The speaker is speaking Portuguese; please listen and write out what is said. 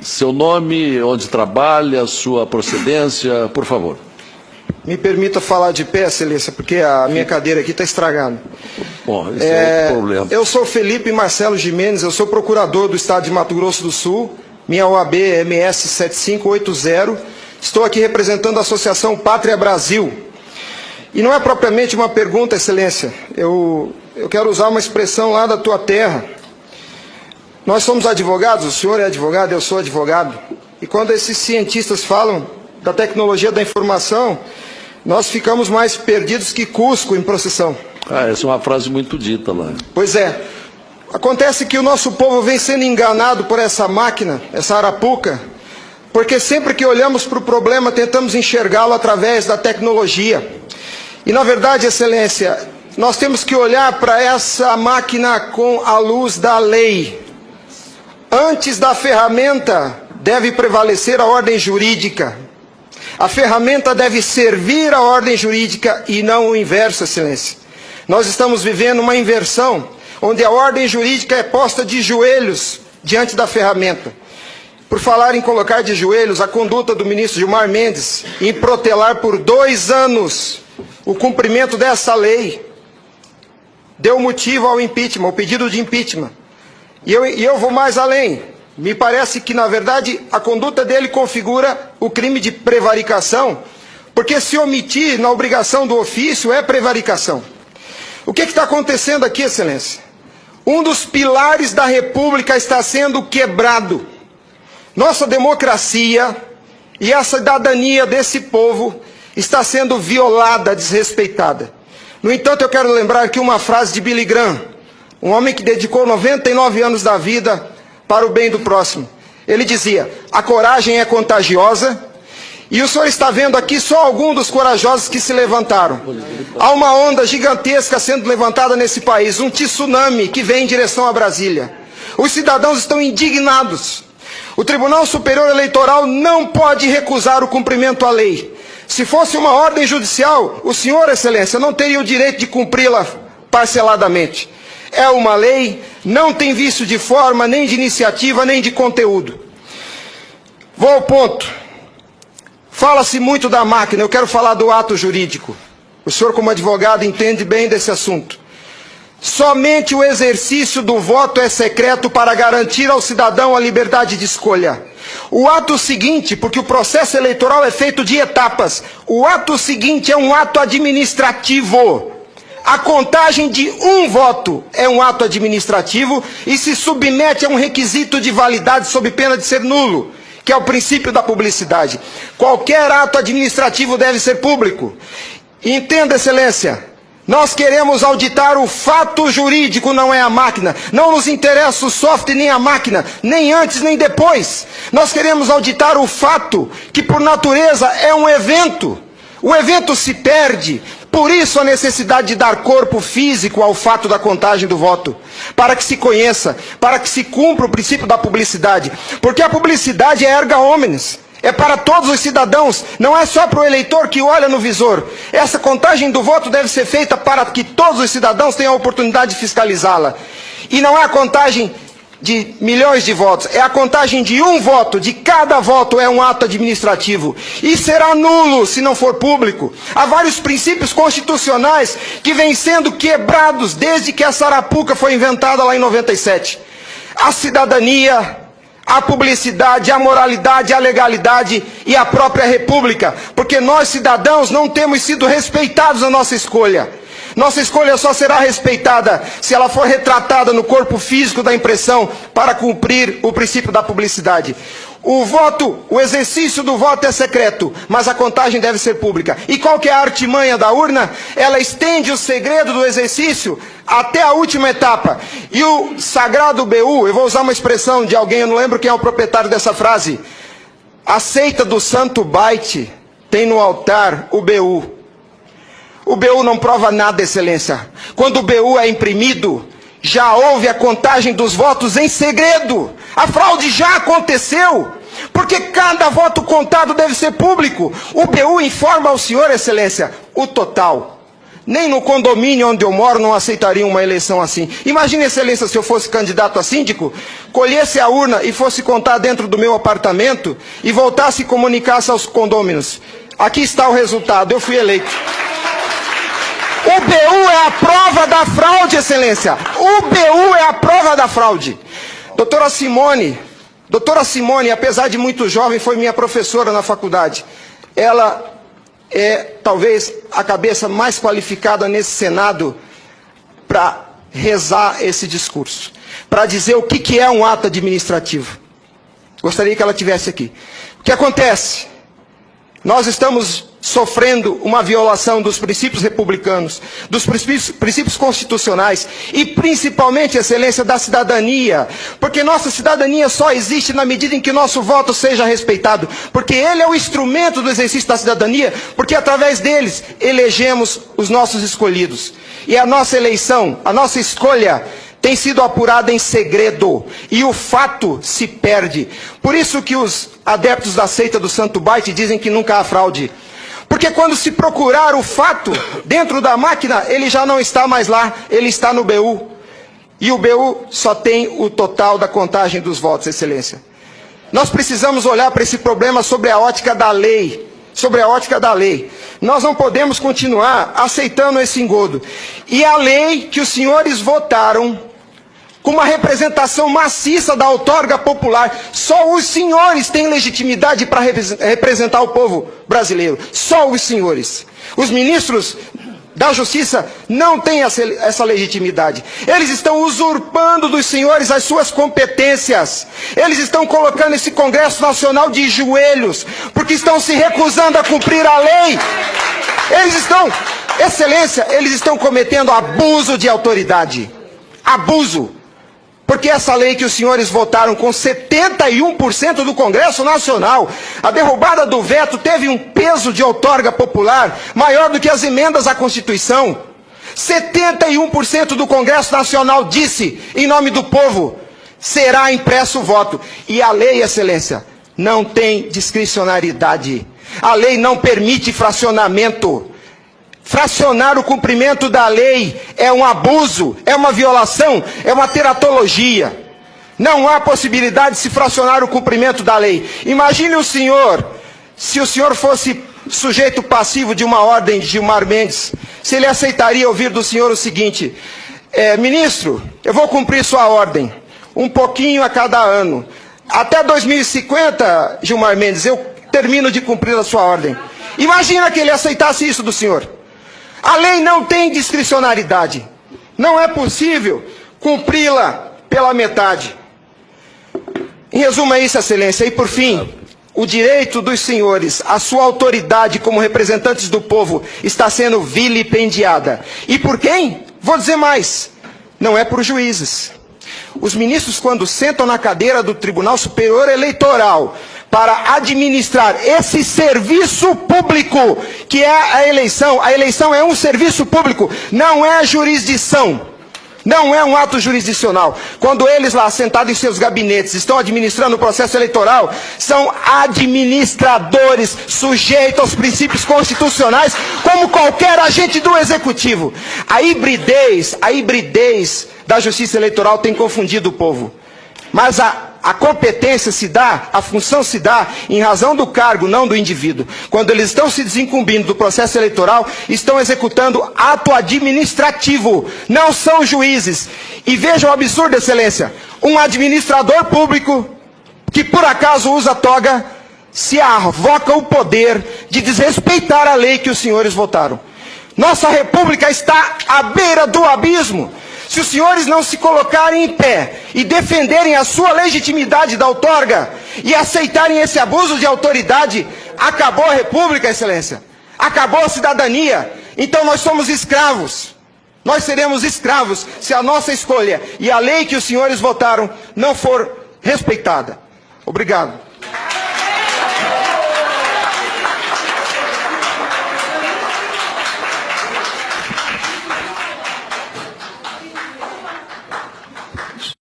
Seu nome, onde trabalha, sua procedência, por favor. Me permita falar de pé, Excelência, porque a minha cadeira aqui está estragada. Bom, esse é outro problema. Eu sou Felipe Marcelo Gimenez, eu sou procurador do Estado de Mato Grosso do Sul, minha OAB é MS 7580, estou aqui representando a Associação Pátria Brasil. E não é propriamente uma pergunta, Excelência, eu quero usar uma expressão lá da tua terra. Nós somos advogados, o senhor é advogado, eu sou advogado, e quando esses cientistas falam da tecnologia da informação, nós ficamos mais perdidos que Cusco em procissão. Essa é uma frase muito dita lá. Pois é. Acontece que o nosso povo vem sendo enganado por essa máquina, essa arapuca, porque sempre que olhamos para o problema, tentamos enxergá-lo através da tecnologia. E, na verdade, Excelência, nós temos que olhar para essa máquina com a luz da lei. Antes da ferramenta, deve prevalecer a ordem jurídica. A ferramenta deve servir à ordem jurídica e não o inverso, Excelência. Nós estamos vivendo uma inversão, onde a ordem jurídica é posta de joelhos diante da ferramenta. Por falar em colocar de joelhos, a conduta do ministro Gilmar Mendes em protelar por 2 anos o cumprimento dessa lei deu motivo ao impeachment, ao pedido de impeachment. E eu vou mais além. Me parece que, na verdade, a conduta dele configura o crime de prevaricação, porque se omitir na obrigação do ofício é prevaricação. O que está acontecendo aqui, Excelência? Um dos pilares da República está sendo quebrado. Nossa democracia e a cidadania desse povo está sendo violada, desrespeitada. No entanto, eu quero lembrar aqui uma frase de Billy Graham, um homem que dedicou 99 anos da vida para o bem do próximo. Ele dizia: a coragem é contagiosa, e o senhor está vendo aqui só alguns dos corajosos que se levantaram. Há uma onda gigantesca sendo levantada nesse país, um tsunami que vem em direção a Brasília. Os cidadãos estão indignados. O Tribunal Superior Eleitoral não pode recusar o cumprimento à lei. Se fosse uma ordem judicial, o senhor, Excelência, não teria o direito de cumpri-la parceladamente. É uma lei, não tem vício de forma, nem de iniciativa, nem de conteúdo. Vou ao ponto. Fala-se muito da máquina, eu quero falar do ato jurídico. O senhor, como advogado, entende bem desse assunto. Somente o exercício do voto é secreto para garantir ao cidadão a liberdade de escolha. O ato seguinte, porque o processo eleitoral é feito de etapas, o ato seguinte é um ato administrativo. A contagem de um voto é um ato administrativo e se submete a um requisito de validade sob pena de ser nulo, que é o princípio da publicidade. Qualquer ato administrativo deve ser público. Entenda, Excelência, nós queremos auditar o fato jurídico, não é a máquina. Não nos interessa o software nem a máquina, nem antes nem depois. Nós queremos auditar o fato, que por natureza é um evento. O evento se perde. Por isso a necessidade de dar corpo físico ao fato da contagem do voto, para que se conheça, para que se cumpra o princípio da publicidade, porque a publicidade é erga omnes, é para todos os cidadãos, não é só para o eleitor que olha no visor. Essa contagem do voto deve ser feita para que todos os cidadãos tenham a oportunidade de fiscalizá-la. E não é a contagem de milhões de votos, é a contagem de um voto, de cada voto é um ato administrativo, e será nulo se não for público. Há vários princípios constitucionais que vêm sendo quebrados desde que essa arapuca foi inventada lá em 97. A cidadania, a publicidade, a moralidade, a legalidade e a própria república, porque nós cidadãos não temos sido respeitados na nossa escolha. Nossa escolha só será respeitada se ela for retratada no corpo físico da impressão para cumprir o princípio da publicidade. O exercício do voto é secreto, mas a contagem deve ser pública. E qual que é a artimanha da urna? Ela estende o segredo do exercício até a última etapa. E o sagrado BU, eu vou usar uma expressão de alguém, eu não lembro quem é o proprietário dessa frase. A seita do santo baite tem no altar o BU. O BU não prova nada, Excelência. Quando o BU é imprimido, já houve a contagem dos votos em segredo. A fraude já aconteceu, porque cada voto contado deve ser público. O BU informa ao senhor, Excelência, o total. Nem no condomínio onde eu moro não aceitariam uma eleição assim. Imagine, excelência, se eu fosse candidato a síndico, colhesse a urna e fosse contar dentro do meu apartamento e voltasse e comunicasse aos condôminos. Aqui está o resultado, eu fui eleito. O BU é a prova da fraude, excelência. O BU é a prova da fraude. Doutora Simone, apesar de muito jovem, foi minha professora na faculdade. Ela é talvez a cabeça mais qualificada nesse Senado para rezar esse discurso, para dizer o que é um ato administrativo. Gostaria que ela estivesse aqui. O que acontece? Nós estamos sofrendo uma violação dos princípios republicanos, dos princípios constitucionais e principalmente, excelência, da cidadania, porque nossa cidadania só existe na medida em que nosso voto seja respeitado, porque ele é o instrumento do exercício da cidadania, porque através deles elegemos os nossos escolhidos. E a nossa eleição, a nossa escolha tem sido apurada em segredo, e o fato se perde. Por isso que os adeptos da seita do Santo Baite dizem que nunca há fraude. Porque quando se procurar o fato dentro da máquina, ele já não está mais lá, ele está no BU. E o BU só tem o total da contagem dos votos, excelência. Nós precisamos olhar para esse problema sobre a ótica da lei. Sobre a ótica da lei. Nós não podemos continuar aceitando esse engodo. E a lei que os senhores votaram, com uma representação maciça da outorga popular, só os senhores têm legitimidade para representar o povo brasileiro. Só os senhores. Os ministros da Justiça não têm essa legitimidade. Eles estão usurpando dos senhores as suas competências. Eles estão colocando esse Congresso Nacional de joelhos, porque estão se recusando a cumprir a lei. Eles estão, excelência, eles estão cometendo abuso de autoridade. Abuso. Porque essa lei que os senhores votaram com 71% do Congresso Nacional, a derrubada do veto teve um peso de outorga popular maior do que as emendas à Constituição. 71% do Congresso Nacional disse, em nome do povo, será impresso o voto. E a lei, excelência, não tem discricionariedade. A lei não permite fracionamento. Fracionar o cumprimento da lei é um abuso, é uma violação, é uma teratologia. Não há possibilidade de se fracionar o cumprimento da lei. Imagine o senhor, se o senhor fosse sujeito passivo de uma ordem de Gilmar Mendes, se ele aceitaria ouvir do senhor o seguinte: ministro, eu vou cumprir sua ordem, um pouquinho a cada ano. Até 2050, Gilmar Mendes, eu termino de cumprir a sua ordem. Imagina que ele aceitasse isso do senhor. A lei não tem discricionariedade. Não é possível cumpri-la pela metade. Em resumo é isso, excelência. E por fim, o direito dos senhores, a sua autoridade como representantes do povo está sendo vilipendiada. E por quem? Vou dizer mais. Não é por juízes. Os ministros, quando sentam na cadeira do Tribunal Superior Eleitoral para administrar esse serviço público, que é a eleição é um serviço público, não é jurisdição, não é um ato jurisdicional. Quando eles lá, sentados em seus gabinetes, estão administrando o processo eleitoral, são administradores sujeitos aos princípios constitucionais, como qualquer agente do executivo. A hibridez da justiça eleitoral tem confundido o povo. Mas a competência se dá, a função se dá em razão do cargo, não do indivíduo. Quando eles estão se desincumbindo do processo eleitoral, estão executando ato administrativo, não são juízes. E vejam o absurdo, excelência, um administrador público que por acaso usa toga, se arvoca o poder de desrespeitar a lei que os senhores votaram. Nossa república está à beira do abismo. Se os senhores não se colocarem em pé e defenderem a sua legitimidade da outorga e aceitarem esse abuso de autoridade, acabou a república, excelência. Acabou a cidadania. Então nós somos escravos. Nós seremos escravos se a nossa escolha e a lei que os senhores votaram não for respeitada. Obrigado.